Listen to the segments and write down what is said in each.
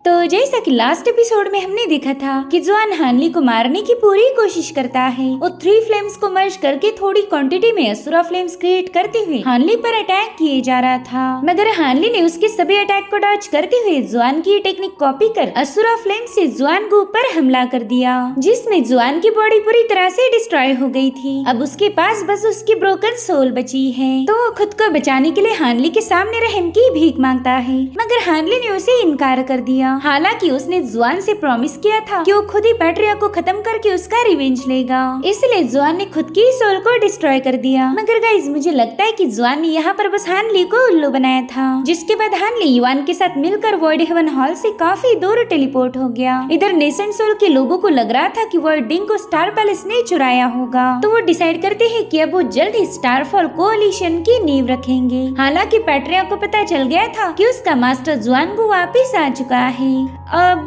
तो जैसा कि लास्ट एपिसोड में हमने देखा था कि जुआन हानली को मारने की पूरी कोशिश करता है। वो 3 फ्लेम्स को मर्ज करके थोड़ी क्वांटिटी में असुरा फ्लेम्स क्रिएट करते हुए हानली पर अटैक किए जा रहा था, मगर हानली ने उसके सभी अटैक को डॉज करते हुए जुआन की टेक्निक कॉपी कर असुरा फ्लेम से जुआन के ऊपर हमला कर दिया, जिसमें जुआन की बॉडी पूरी तरह से डिस्ट्रॉय हो गई थी। अब उसके पास बस उसकी ब्रोकन सोल बची है, तो वो खुद को बचाने के लिए हानली के सामने रहम की भीख मांगता है, मगर हानली ने उसे इनकार कर दिया। हालांकि उसने जुआन से प्रॉमिस किया था कि वो खुद ही पैट्रिया को खत्म करके उसका रिवेंज लेगा, इसलिए जुआन ने खुद की सोल को डिस्ट्रॉय कर दिया। मगर गाइस, मुझे लगता है कि जुआन ने यहाँ पर बस हानली को उल्लू बनाया था, जिसके बाद हानली युआन के साथ मिलकर वॉइड हेवन हॉल से काफी दूर टेलीपोर्ट हो गया। इधर नेसेंट सोल के लोगों को लग रहा था कि वॉइड डिंग को स्टार पैलेस ने चुराया होगा, तो वो डिसाइड करते हैं कि अब वो जल्द ही स्टारफॉल कोalition की नींव रखेंगे। हालांकि पैट्रिया को पता चल गया था कि उसका मास्टर जुआन को वापिस आ चुका है। अब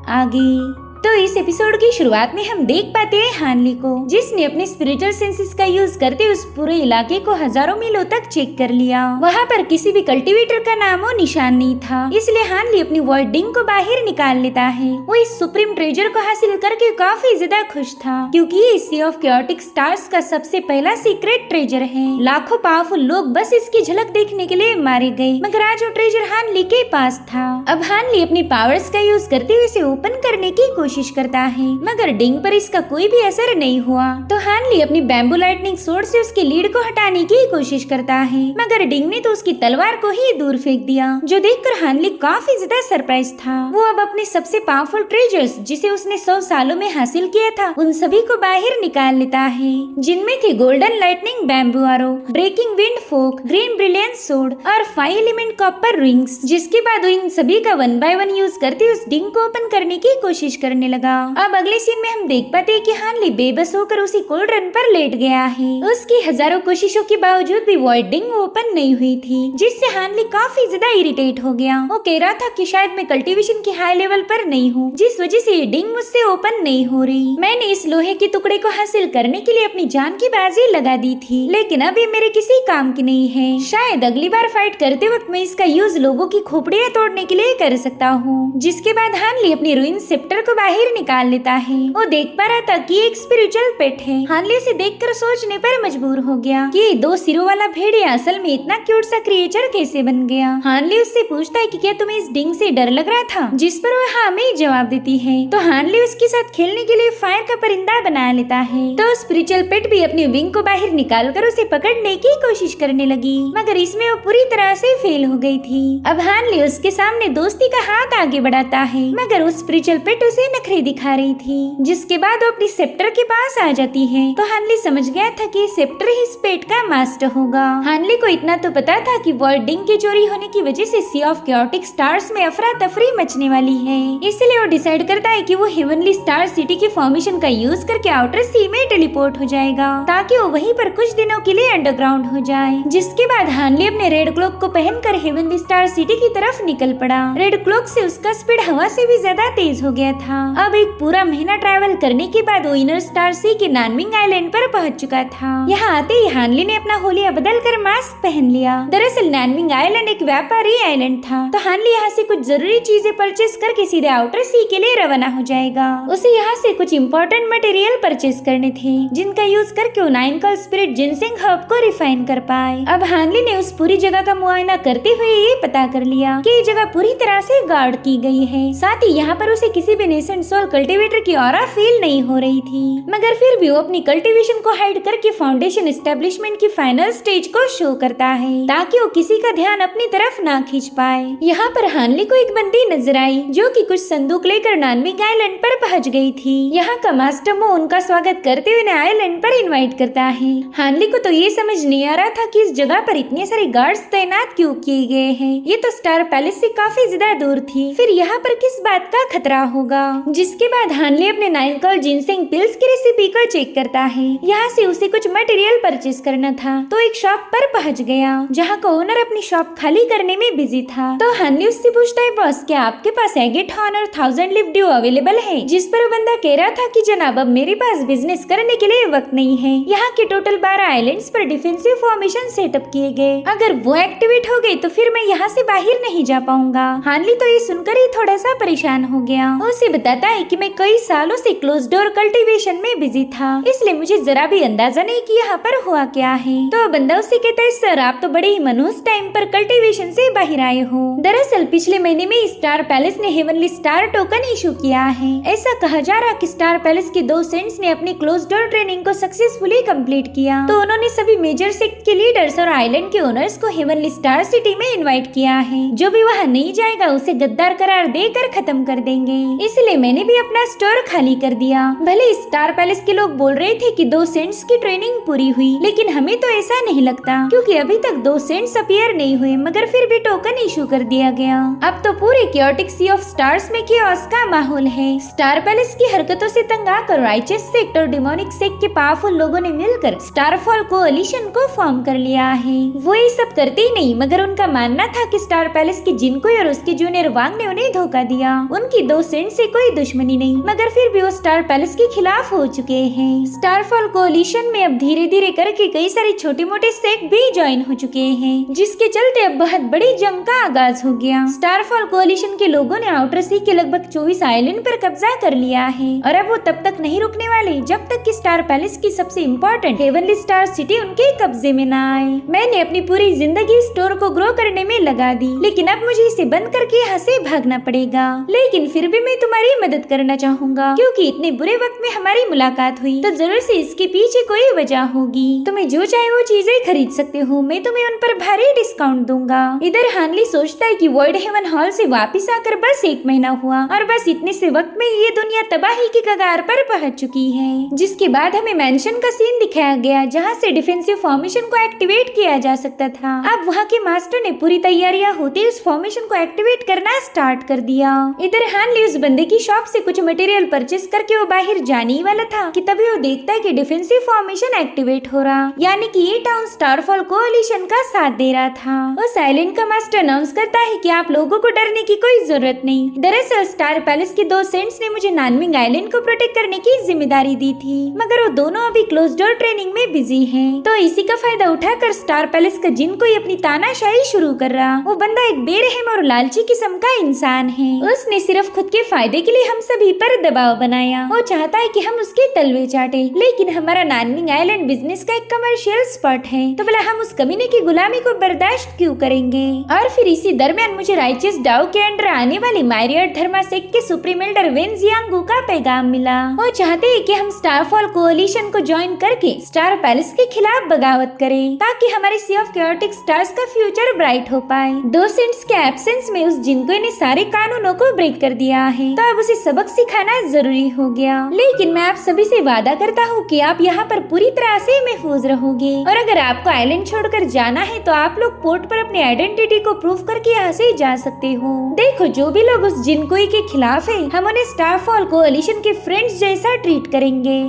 आगे तो इस एपिसोड की शुरुआत में हम देख पाते हैं हानली को, जिसने अपने स्पिरिचुअल सेंसेस का यूज करते उस पूरे इलाके को हजारों मीलों तक चेक कर लिया। वहाँ पर किसी भी कल्टीवेटर का नाम और निशान नहीं था, इसलिए हानली अपनी वॉइड डिंग को बाहर निकाल लेता है। वो इस सुप्रीम ट्रेजर को हासिल करके काफी ज्यादा खुश था, क्योंकि ये सी ऑफ कैओटिक स्टार्स का सबसे पहला सीक्रेट ट्रेजर है। लाखों पावरफुल लोग बस इसकी झलक देखने के लिए मारे गए, मगर आज वो ट्रेजर हानली के पास था। अब हानली अपनी पावर्स का यूज करते हुए इसे ओपन करने की कोशिश करता है, मगर डिंग पर इसका कोई भी असर नहीं हुआ। तो हानली अपनी बैम्बू लाइटनिंग सोर्ड से उसकी लीड को हटाने की कोशिश करता है, मगर डिंग ने तो उसकी तलवार को ही दूर फेंक दिया, जो देखकर हानली काफी ज्यादा सरप्राइज था। वो अब अपने सबसे पावरफुल ट्रेजर्स, जिसे उसने 100 सालों में हासिल किया था, उन सभी को बाहर निकाल लेता है, जिनमें थे गोल्डन लाइटनिंग बैम्बू आरो, ब्रेकिंग विंड फोक, ग्रीन ब्रिलियंस सोर्ड और 5 एलिमेंट कॉपर रिंग्स। जिसके बाद वो इन सभी का 1 बाय 1 यूज करते उस डिंग को ओपन करने की कोशिश करने लगा। अब अगले सीन में हम देख पाते हैं कि हानली बेबस होकर उसी कोल्ड्रन पर लेट गया है। उसकी हजारों कोशिशों के बावजूद भी वॉइड डिंग ओपन नहीं हुई थी, जिससे हानली काफी ज्यादा इरिटेट हो गया। वो कह रहा था कि शायद मैं कल्टीवेशन के हाई लेवल पर नहीं हूँ, जिस वजह से ये डिंग मुझसे ओपन नहीं हो रही। मैंने इस लोहे के टुकड़े को हासिल करने के लिए अपनी जान की बाजी लगा दी थी, लेकिन अब ये मेरे किसी काम की नहीं है। शायद अगली बार फाइट करते वक्त मैं इसका यूज लोगों की खोपड़ियाँ तोड़ने के लिए कर सकता हूँ। जिसके बाद हानली अपनी रूइन सेप्टर को बाहर निकाल लेता है। वो देख पा रहा था कि एक स्पिरिचुअल पेट है। हानली उसे देखकर सोचने पर मजबूर हो गया कि ये 2 सिरों वाला भेड़िया असल में इतना क्यूट सा क्रिएचर कैसे बन गया। हानली उससे पूछता है कि क्या तुम्हें इस डिंग से डर लग रहा था, जिस पर वो हाँ में जवाब देती है। तो हानली उसके साथ खेलने के लिए फायर का परिंदा बना लेता है। तो स्पिरिचुअल पेट भी अपनी विंग को बाहर निकाल कर उसे पकड़ने की कोशिश करने लगी, मगर इसमें वो पूरी तरह से फेल हो गई थी। अब हानली उसके सामने दोस्ती का हाथ आगे बढ़ाता है, मगर उस स्पिरिचुअल पेट उसे नखरे दिखा रही थी। जिसके बाद वो अपनी सेप्टर के पास आ जाती है। तो हानली समझ गया था कि सेप्टर ही इस पेट का मास्टर होगा। हानली को इतना तो पता था कि वॉइड डिंग के चोरी होने की वजह से सी ऑफ कैओटिक स्टार्स में अफरा तफरी मचने वाली है, इसलिए वो डिसाइड करता है कि वो हेवनली स्टार सिटी की फॉर्मेशन का यूज करके आउटर सी में टेलीपोर्ट हो जाएगा, ताकि वो वहीं पर कुछ दिनों के लिए अंडरग्राउंड हो जाए। जिसके बाद हानली अपने रेड क्लॉक को पहनकर हेवनली स्टार सिटी की तरफ निकल पड़ा। रेड क्लॉक से उसका स्पीड हवा से भी ज्यादा तेज हो गया था। अब एक पूरा महीना ट्रैवल करने के बाद वो इनर स्टार सी के नानविंग आइलैंड पर पहुंच चुका था। यहाँ आते ही हानली ने अपना होलिया बदल कर मास्क पहन लिया। दरअसल नानविंग आइलैंड एक व्यापारी आइलैंड था, तो हानली यहाँ से कुछ जरूरी चीजें परचेस करके सीधे आउटर सी के लिए रवाना हो जाएगा। उसे यहाँ से कुछ इम्पोर्टेंट मटेरियल परचेस करने थे, जिनका यूज करके वो 9 कल स्पिरिट जिनसिंग हर्ब को रिफाइन कर पाए। अब हानली ने उस पूरी जगह का मुआयना करते हुए ये पता कर लिया कि ये जगह पूरी तरह से गार्ड की गई है। साथ ही यहाँ पर उसे किसी भी नेसेंट सोल कल्टीवेटर की ऑरा फील नहीं हो रही थी, मगर फिर भी वो अपनी कल्टीवेशन को हाइड करके फाउंडेशन एस्टेब्लिशमेंट की फाइनल स्टेज को शो करता है, ताकि वो किसी का ध्यान अपनी तरफ ना खींच पाए। यहाँ पर हानली को एक बंदी नजर आई, जो कि कुछ संदूक लेकर नानविंग आइलैंड पर पहुँच गई थी। यहाँ का मास्टर मो उनका स्वागत करते हुए आइलैंड पर इन्वाइट करता है। हानली को तो ये समझ नहीं आ रहा था कि इस जगह पर इतने सारे गार्ड्स तैनात क्यों किए गए हैं। ये तो स्टार पैलेस से काफी ज्यादा दूर थी, फिर यहाँ पर किस बात का खतरा होगा। जिसके बाद हानली अपने 9 कॉल जिनसेंग पिल्स की रेसिपी को चेक करता है। यहाँ से उसे कुछ मटेरियल परचेज करना था तो एक शॉप पर पहुँच गया जहाँ का ओनर अपनी शॉप खाली करने में बिजी था। तो हानली उससे पूछता है, बॉस क्या आपके पास एगेट हॉर्न और 1000 लिव ड्यू अवेलेबल है? जिस पर वो बंदा कह रहा था कि जनाब अब मेरे पास बिजनेस करने के लिए वक्त नहीं है। यहाँ के टोटल 12 आइलैंड्स पर डिफेंसिव फॉर्मेशन सेटअप किए गए, अगर वो एक्टिवेट हो गए तो फिर मैं यहाँ से बाहर नहीं जा पाऊंगा। हानली तो ये सुनकर ही थोड़ा सा परेशान हो गया। उसे बताता है कि मैं कई सालों से क्लोज डोर कल्टीवेशन में बिजी था, इसलिए मुझे जरा भी अंदाजा नहीं कि यहाँ पर हुआ क्या है। तो बंदा उसे कहता है, सर आप तो बड़े ही मनहूस टाइम पर कल्टीवेशन से बाहर आए हो। दरअसल पिछले महीने में स्टार पैलेस ने हेवनली स्टार टोकन इशू किया है। ऐसा कहा जा रहा कि स्टार पैलेस के 2 सेंट्स ने अपनी क्लोज डोर ट्रेनिंग को सक्सेसफुली कंप्लीट किया, तो उन्होंने सभी मेजर सेक्ट के लीडर्स और आइलैंड के ओनर्स को हेवनली स्टार सिटी में इनवाइट किया है। जो भी वहाँ नहीं जाएगा उसे गद्दार करार देकर खत्म कर देंगे। इसलिए मैंने भी अपना स्टोर खाली कर दिया। भले स्टार पैलेस के लोग बोल रहे थे कि 2 सेंट्स की ट्रेनिंग पूरी हुई, लेकिन हमें तो ऐसा नहीं लगता क्योंकि अभी तक 2 सेंट्स अपीयर नहीं हुए, मगर फिर भी टोकन इशू कर दिया गया। अब तो पूरे क्योटिक सी ऑफ स्टार्स में कियोस का माहौल है। स्टार पैलेस की हरकतों से तंग आकर राइचस सेक्ट और डिमोनिक सेक्ट के पावरफुल लोगों ने मिलकर स्टारफॉल कोअलिशन को फॉर्म कर लिया है। वो ये सब करते ही नहीं, मगर उनका मानना था कि स्टार पैलेस के जिनकोई और उसके जूनियर वांग ने उन्हें धोखा दिया। उनकी 2 सेंट से कोई दुश्मनी नहीं, मगर फिर भी वो स्टार पैलेस के खिलाफ हो चुके हैं। स्टारफॉल कोअलिशन में अब धीरे धीरे करके कई सारे छोटे मोटे सेक्ट भी ज्वाइन हो चुके हैं, जिसके चलते अब बहुत बड़ी जंग का आगाज हो गया। स्टारफॉल कोअलिशन के लोगों ने आउटर सी के लगभग 24 आइलैंड पर कब्जा कर लिया है और अब वो तब तक नहीं रुकने वाले जब तक कि स्टार पैलेस की सबसे इम्पोर्टेंट हेवनली स्टार सिटी उनके कब्जे में न आए। मैंने अपनी पूरी जिंदगी स्टोर को ग्रो करने में लगा दी, लेकिन अब मुझे इसे बंद करके यहाँ से भागना पड़ेगा। लेकिन फिर भी मैं तुम्हारी मदद करना चाहूँगा क्योंकि इतने बुरे वक्त में हमारी मुलाकात हुई, तो जरूर से इसके पीछे कोई वजह होगी। तुम्हें जो चाहे वो चीजें खरीद सकते हो, मैं तुम्हें उन पर भारी डिस्काउंट दूंगा। इधर हानली सोचता है कि वॉइड हेवन हॉल से वापस आकर बस 1 महीना हुआ और बस इतने से वक्त में ये दुनिया तबाही की कगार पर पहुंच चुकी है। जिसके बाद हमें मेंशन का सीन दिखाया गया जहां से डिफेंसिव फॉर्मेशन को एक्टिवेट किया जा सकता था। अब वहां के मास्टर ने पूरी तैयारियां होते उस फॉर्मेशन को एक्टिवेट करना स्टार्ट कर दिया। इधर हानली उस बंदे की शॉप से कुछ मटेरियल परचेस करके वो बाहर जाने ही वाला था कि तभी वो देखता है कि डिफेंसिव फॉर्मेशन एक्टिवेट हो रहा, यानी कि ये टाउन स्टारफॉल कोअलिशन का साथ दे रहा था। उस आइलैंड का मास्टर अनाउंस करता है कि आप लोगों को डरने की कोई जरूरत नहीं। दरअसल स्टार पैलेस के 2 सेंट्स ने मुझे नानमिंग आइलैंड को प्रोटेक्ट करने की जिम्मेदारी दी थी, मगर वो दोनों अभी क्लोज डोर ट्रेनिंग में बिजी हैं। तो इसी का फायदा उठाकर स्टार पैलेस का जिन कोई अपनी तानाशाही शुरू कर रहा। वो बंदा एक बेरहम और लालची किस्म का इंसान है। उसने सिर्फ खुद के फायदे के लिए हम सभी पर दबाव बनाया। वो चाहता है कि हम उसके तलवे चाटे, लेकिन हमारा नानमिंग आइलैंड बिजनेस का एक कमर्शियल स्पॉट है, तो भला हम उस कमीने की गुलामी को बर्दाश्त क्यों करेंगे। और फिर इसी दरमियान मुझे राइचस डाउ के अंडर आने वाली मारियट धर्मा सेक्ट के सुप्रीम एल्डर वेन जियांगू का पैगाम मिला। वो चाहते हैं कि हम स्टारफॉल कोअलिशन को ज्वाइन करके स्टार पैलेस के खिलाफ बगावत करें, ताकि हमारे सी ऑफ क्योटिक स्टार्स का फ्यूचर ब्राइट हो पाए। 2 सेंट्स के एब्सेंस में उस जिनको ने सारे कानूनों को ब्रेक कर दिया है, तो अब उसे सबक सिखाना जरूरी हो गया। लेकिन मैं आप सभी से वादा करता हूँ कि आप यहाँ पर पूरी तरह से महफूज रहोगे, और अगर आपको आइलैंड छोड़कर जाना है तो आप लोग पोर्ट पर अपनी आइडेंटिटी को प्रूफ करके यहाँ से जा सकते हो। देखो जो भी लोग उस जिनकोई के खिलाफ है, हम उन्हें स्टारफॉल कोअलिशन के फ्रेंड्स जैसा ट्रीट करेंगे।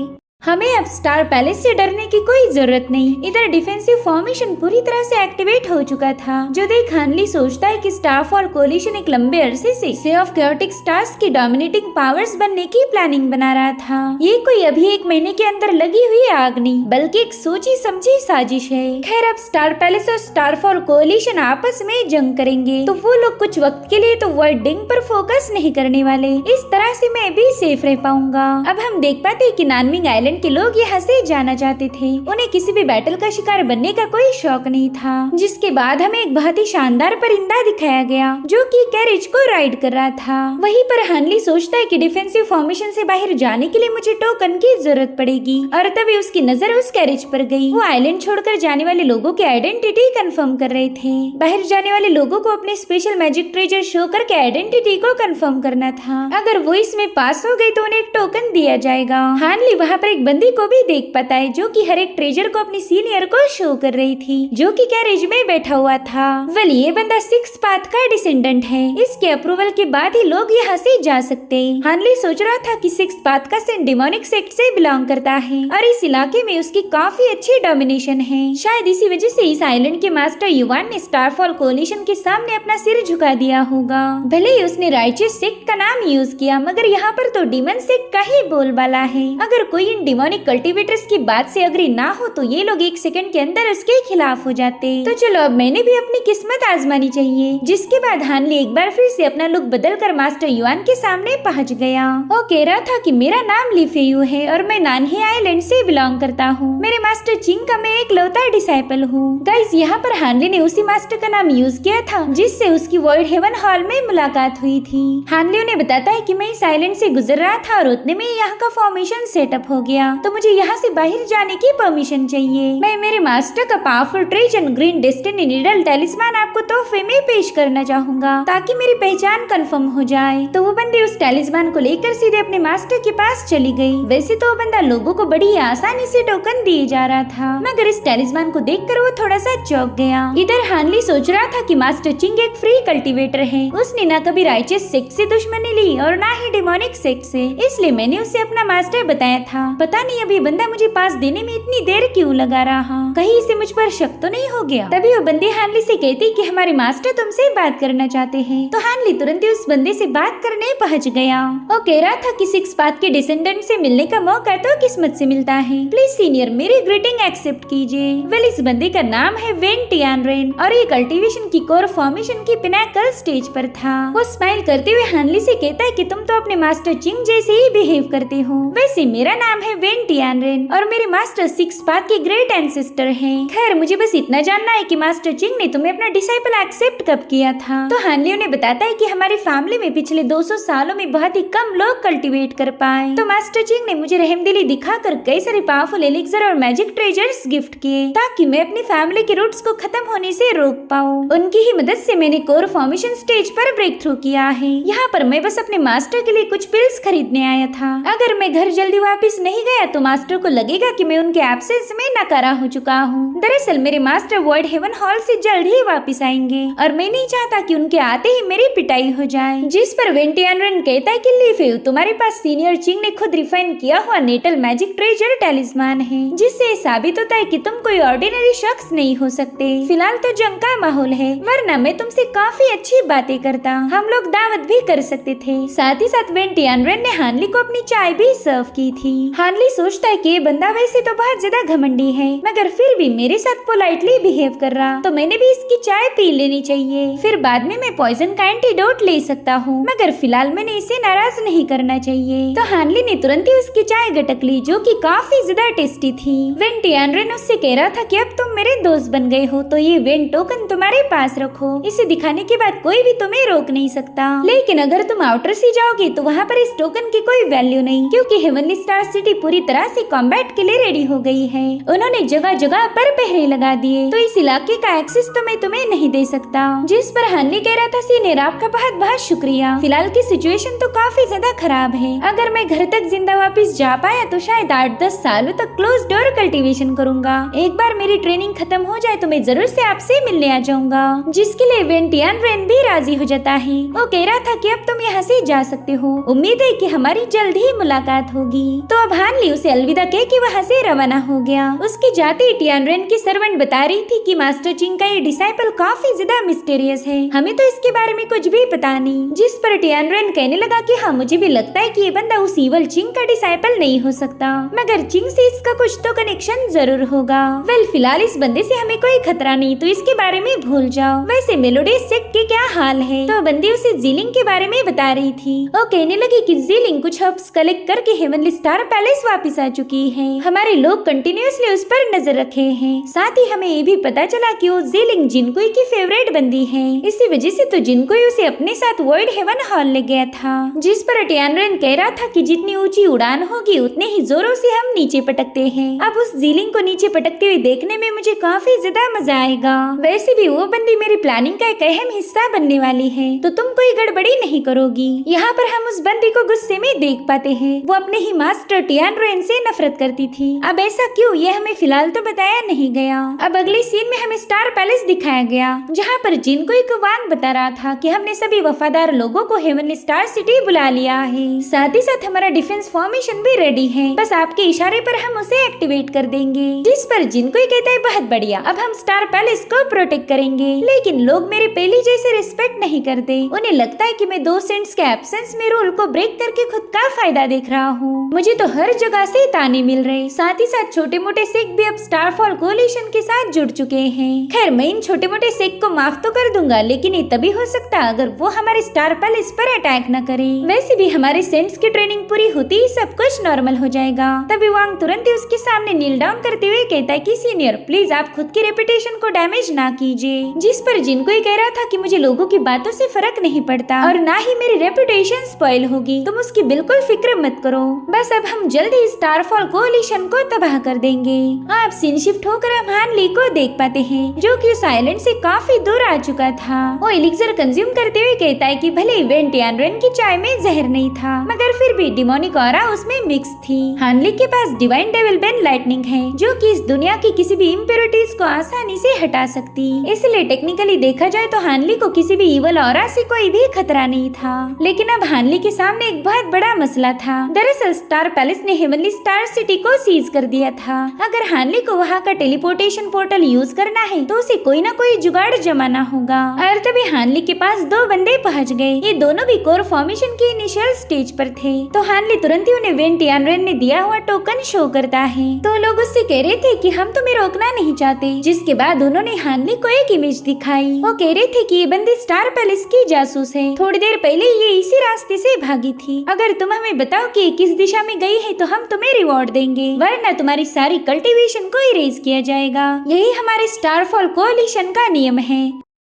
हमें अब स्टार पैलेस से डरने की कोई जरूरत नहीं। इधर डिफेंसिव फॉर्मेशन पूरी तरह से एक्टिवेट हो चुका था, जो देख हानली सोचता है कि स्टारफॉल कोअलिशन एक लंबे अरसे से सी ऑफ क्योटिक स्टार्स की डोमिनेटिंग पावर्स बनने की प्लानिंग बना रहा था। ये कोई अभी 1 महीने के अंदर लगी हुई आग नहीं, बल्कि एक सोची समझी साजिश है। खैर अब स्टार पैलेस और स्टारफॉल कोअलिशन आपस में जंग करेंगे, तो वो लोग कुछ वक्त के लिए तो वर्डिंग पर फोकस नहीं करने वाले। इस तरह से मैं भी सेफ रह पाऊंगा। अब हम देख पाते कि नानमिंग आइलैंड के लोग यहाँ से जाना चाहते थे, उन्हें किसी भी बैटल का शिकार बनने का कोई शौक नहीं था। जिसके बाद हमें एक बहुत ही शानदार परिंदा दिखाया गया जो कि कैरेज को राइड कर रहा था। वहीं पर हानली सोचता है कि डिफेंसिव फॉर्मेशन से बाहर जाने के लिए मुझे टोकन की जरूरत पड़ेगी, और तभी उसकी नजर उस कैरेज पर गई। वो आइलैंड छोड़कर जाने वाले लोगों की आइडेंटिटी कंफर्म कर रहे थे। बाहर जाने वाले लोगों को अपने स्पेशल मैजिक ट्रेजर शो करके आइडेंटिटी को कंफर्म करना था। अगर वो इसमें पास हो गए तो उन्हें एक टोकन दिया जाएगा। हानली वहाँ पर एक बंदी को भी देख पाता है जो कि हर एक ट्रेजर को अपनी सीनियर को शो कर रही थी, जो कि कैरेज में बैठा हुआ था। वेल ये बंदा सिक्स पाथ का डिसेंडेंट है, इसके अप्रूवल के बाद ही लोग यहाँ से जा सकते। हानली सोच रहा था कि सिक्स पाथ का सेंट डिमोनिक सेक्ट से बिलोंग करता है और इस इलाके में उसकी काफी अच्छी डोमिनेशन है। शायद इसी वजह से इस आइलैंड के मास्टर युवान ने स्टारफॉल कोलिशन के सामने अपना सिर झुका दिया होगा। भले ही उसने राइचियस सेक्ट का नाम यूज किया, मगर यहाँ पर तो डिमन सेक्ट का ही बोलबाला है। अगर कोई इन डिमोनिक कल्टीवेटर्स की बात से अग्री ना हो तो ये लोग एक सेकंड के अंदर उसके खिलाफ हो जाते। तो चलो अब मैंने भी अपनी किस्मत आजमानी चाहिए। जिसके बाद हानली एक बार फिर से अपना लुक बदलकर मास्टर युआन के सामने पहुंच गया। वो कह रहा था कि मेरा नाम लिफेयू है और मैं नानही आइलैंड से बिलोंग करता हूँ। मेरे मास्टर चिंग का मैं एक लौता डिसाइपल हूँ। गाइस यहाँ पर हानली ने उसी मास्टर का नाम यूज किया था जिससे उसकी वॉइड हेवन हॉल में मुलाकात हुई थी। हानली उन्हें बताता है कि मैं इस आइलैंड से गुजर रहा था और उतने में यहाँ का फॉर्मेशन सेटअप हो गया, तो मुझे यहाँ से बाहर जाने की परमिशन चाहिए। मैं मेरे मास्टर का powerful treasure green destiny needle talisman आपको तोहफे में पेश करना चाहूंगा ताकि मेरी पहचान कंफर्म हो जाए। तो वो बंदी उस टैलिस्मान को लेकर सीधे अपने मास्टर के पास चली गई। वैसे तो वो बंदा लोगों को बड़ी आसानी से टोकन दिए जा रहा था, मगर इस टैलिस्मान को देखकर वो थोड़ा सा चौंक गया। इधर हानली सोच रहा था कि मास्टर चिंग एक फ्री कल्टीवेटर है, उसने ना कभी राइचियस सेक्ट से दुश्मनी ली और ना ही डिमोनिक सेक्ट से, इसलिए मैंने उसे अपना मास्टर बताया था। पता नहीं अभी बंदा मुझे पास देने में इतनी देर क्यों लगा रहा, कहीं इसे मुझ पर शक तो नहीं हो गया। तभी वो बंदी हानली से कहती कि हमारे मास्टर तुमसे बात करना चाहते हैं। तो हानली तुरंत ही उस बंदे से बात करने पहुंच गया। वो कह रहा था कि सिक्स पाथ के डिसेंडेंट से मिलने का मौका तो किस्मत से मिलता है, प्लीज सीनियर मेरी ग्रीटिंग एक्सेप्ट कीजिए। वेल इस बंदे का नाम है वेन टियानरेन और ये कल्टीवेशन की कोर फॉर्मेशन की पिनाकल स्टेज पर था। वो स्माइल करते हुए हानली से कहता है कि तुम तो अपने मास्टर चिंग जैसे ही बिहेव करते हो। वैसे मेरा नाम है वेन टियानरेन और मेरे मास्टर सिक्स पाथ के ग्रेट एंसेस्टर हैं। खैर मुझे बस इतना जानना है कि मास्टर चिंग ने तुम्हें अपना डिसाइपल एक्सेप्ट कब किया था। तो हानली उन्हें बताता है कि हमारी फैमिली में पिछले 200 सालों में बहुत ही कम लोग कल्टीवेट कर पाए, तो मास्टर चिंग ने मुझे रहमदिली दिखाकर कई सारे पावरफुल एलिक्सर और मैजिक ट्रेजर्स गिफ्ट किए ताकि मैं अपनी फैमिली के रूट्स को खत्म होने से रोक पाऊँ। उनकी ही मदद से मैंने कोर फॉर्मेशन स्टेज पर ब्रेक थ्रू किया है। यहाँ पर मैं बस अपने मास्टर के लिए कुछ पिल्स खरीदने आया था। अगर मैं घर जल्दी वापस नहीं गया तो मास्टर को लगेगा कि मैं उनके एब्सेंस में नकारा हो चुका हूँ। दरअसल मेरे मास्टर वॉइड हेवन हॉल से जल्द ही वापस आएंगे और मैं नहीं चाहता कि उनके आते ही मेरी पिटाई हो जाए। जिस पर वेन टियानरेन कहता है कि लिफेयू तुम्हारे पास सीनियर चिंग ने खुद रिफाइन किया हुआ नेटल मैजिक ट्रेजर टैलिस्मान है, जिससे साबित होता है कि तुम कोई ऑर्डिनरी शख्स नहीं हो सकते। फिलहाल तो जंग का माहौल है, वरना मैं तुमसे काफी अच्छी बातें करता, हम लोग दावत भी कर सकते थे। साथ ही साथ वेन टियानरेन ने हानली को अपनी चाय भी सर्व की थी। हानली सोचता है कि ये बंदा वैसे तो बहुत ज्यादा घमंडी है, मगर फिर भी मेरे साथ पोलाइटली बिहेव कर रहा, तो मैंने भी इसकी चाय पी लेनी चाहिए। फिर बाद में मैं पॉइजन का एंटीडोट ले सकता हूँ, मगर फिलहाल मैंने इसे नाराज नहीं करना चाहिए। तो हानली ने तुरंत ही उसकी चाय गटक ली, जो कि काफी ज्यादा टेस्टी थी। वेन टियानरेन उससे कह रहा था कि अब तुम मेरे दोस्त बन गए हो, तो ये वेन टोकन तुम्हारे पास रखो, इसे दिखाने के बाद कोई भी तुम्हें रोक नहीं सकता। लेकिन अगर तुम आउटर सी जाओगे तो वहाँ पर इस टोकन की कोई वैल्यू नहीं, क्योंकि हेवनली स्टार सिटी पूरी तरह से कॉम्बैट के लिए रेडी हो गई है। उन्होंने जगह जगह पर पहरे लगा दिए, तो इस इलाके का एक्सेस तो मैं तुम्हें नहीं दे सकता। जिस पर हानली कह रहा था सीनियर आपका बहुत बहुत शुक्रिया, फिलहाल की सिचुएशन तो काफी ज्यादा खराब है। अगर मैं घर तक जिंदा वापस जा पाया तो शायद 8-10 सालों तक क्लोज डोर कल्टीवेशन करूंगा। एक बार मेरी ट्रेनिंग खत्म हो जाए तो मैं जरूर से आपसे मिलने आ जाऊंगा, जिसके लिए वेन टियानरेन भी राजी हो जाता है। वो कह रहा था कि अब तुम यहाँ से जा सकते हो, उम्मीद है कि हमारी जल्द ही मुलाकात होगी। तो अब हानली उसे अलविदा कह के वहाँ से रवाना हो गया। उसके जाते ही टियानरेन की सर्वेंट बता रही थी कि मास्टर चिंग का ये डिसाइपल काफी ज्यादा मिस्टीरियस है, हमें तो इसके बारे में कुछ भी पता नहीं। जिस पर टियानरेन कहने लगा कि हाँ मुझे भी लगता है कि ये बंदा उस ईवल चिंग का डिसाइपल नहीं हो सकता, मगर चिंग से इसका कुछ तो कनेक्शन जरूर होगा। वेल फिलहाल इस बंदे से हमें कोई खतरा नहीं, तो इसके बारे में भूल जाओ। वैसे मेलोडियस सेक्ट के क्या हाल है? तो बंदी उसे जीलिंग के बारे में बता रही थी। वो कहने लगी कि जीलिंग कुछ हर्ब्स कलेक्ट करके हेवनली स्टार पैलेस वापस आ चुकी है। हमारे लोग कंटिन्यूअसली उस पर नजर रखे हैं। साथ ही हमें ये भी पता चला कि वो जीलिंग जिनकुई की फेवरेट बंदी है, इसी वजह से तो जिनकुई उसे अपने साथ वॉइड हेवन हॉल ले गया था। जिस पर टियानरेन कह रहा था कि जितनी ऊंची उड़ान होगी उतने ही जोरों से हम नीचे पटकते हैं। अब उस जीलिंग को नीचे पटकते हुए देखने में मुझे काफी ज्यादा मजा आएगा। वैसे भी वो बंदी मेरी प्लानिंग का एक अहम हिस्सा बनने वाली है, तो तुम कोई गड़बड़ी नहीं करोगी। यहाँ पर हम उस बंदी को गुस्से में देख पाते हैं। वो अपने ही मास्टर टियान टियानरेन से नफरत करती थी। अब ऐसा क्यों, ये हमें फिलहाल तो बताया नहीं गया। अब अगले सीन में हमें स्टार पैलेस दिखाया गया, जहाँ पर जिनको एक वांग बता रहा था कि हमने सभी वफादार लोगों को हेवनली स्टार सिटी बुला लिया है। साथ ही साथ हमारा डिफेंस फॉर्मेशन भी रेडी है, बस आपके इशारे पर हम उसे एक्टिवेट कर देंगे। जिस पर जिनको कहता है बहुत बढ़िया, अब हम स्टार पैलेस को प्रोटेक्ट करेंगे। लेकिन लोग मेरे पहले जैसे रिस्पेक्ट नहीं करते। उन्हें लगता है कि मैं 2 सेंट्स के एब्सेंस में रूल को ब्रेक करके खुद का फायदा देख रहा हूँ। मुझे तो हर जगह से ताने मिल रहे। साथ ही साथ छोटे मोटे सिख भी अब स्टारफॉल कोलिशन के साथ जुड़ चुके हैं। खैर मैं इन छोटे मोटे सिख को माफ तो कर दूंगा, लेकिन ये तभी हो सकता अगर वो हमारे स्टार पैलेस पर अटैक न करे। वैसे भी हमारे सेंट्स की ट्रेनिंग पूरी होती ही सब कुछ नॉर्मल हो जाएगा। तभी वांग तुरंत ही उसके सामने नील डाउन करते हुए कहता है कि सीनियर प्लीज आप खुद की रेपुटेशन को डैमेज ना कीजिए। जिस पर जिनको ये कह रहा था कि मुझे लोगों की बातों से फर्क नहीं पड़ता और ना ही मेरी रेपुटेशन स्पॉइल होगी, तुम उसकी बिल्कुल फिक्र मत करो। बस अब हम जल्द ही स्टारफॉल कोलिशन को तबाह कर देंगे। आप सीन शिफ्ट होकर हम हान ली को देख पाते हैं, जो कि उस आइलैंड से काफी दूर आ चुका था। वो एलिक्सर कंज्यूम करते हुए कहता है कि भले इवेंट टियानरेन की चाय में जहर नहीं था, मगर फिर भी डिमोनिक ऑरा उसमें मिक्स थी। हानली के पास डिवाइन डेविल बेन लाइटनिंग है, जो कि इस दुनिया की किसी भी इम्प्योरिटीज को आसानी से हटा सकती। इसलिए टेक्निकली देखा जाए तो हानली को किसी भी इवल ऑरा से कोई भी खतरा नहीं था। लेकिन अब हानली के सामने एक बहुत बड़ा मसला था। दरअसल स्टार पैलेस ने हेवनली स्टार सिटी को सीज कर दिया था। अगर हानली को वहाँ का टेलीपोर्टेशन पोर्टल यूज करना है तो उसे कोई ना कोई जुगाड़ जमाना होगा। और तभी हानली के पास 2 बंदे पहुँच गए। ये दोनों भी कोर फॉर्मेशन की इनिशियल स्टेज पर थे। तो हानली तुरंत ही उन्हें वेन टियानरेन ने दिया हुआ टोकन शो करता है। तो लोग उससे कह रहे थे कि हम तुम्हें रोकना नहीं चाहते। जिसके बाद उन्होंने हानली को एक इमेज दिखाई। वो कह रहे थे कि ये बंदी स्टार पैलेस की जासूस है। थोड़ी देर पहले ये इसी रास्ते से भागी थी। अगर तुम हमें बताओ कि किस दिशा में गई है तो हम तुम्हें रिवॉर्ड देंगे, वरना तुम्हारी सारी कल्टीवेशन को इरेज किया जाएगा। यही हमारे स्टारफॉल कोलिशन का नियम है।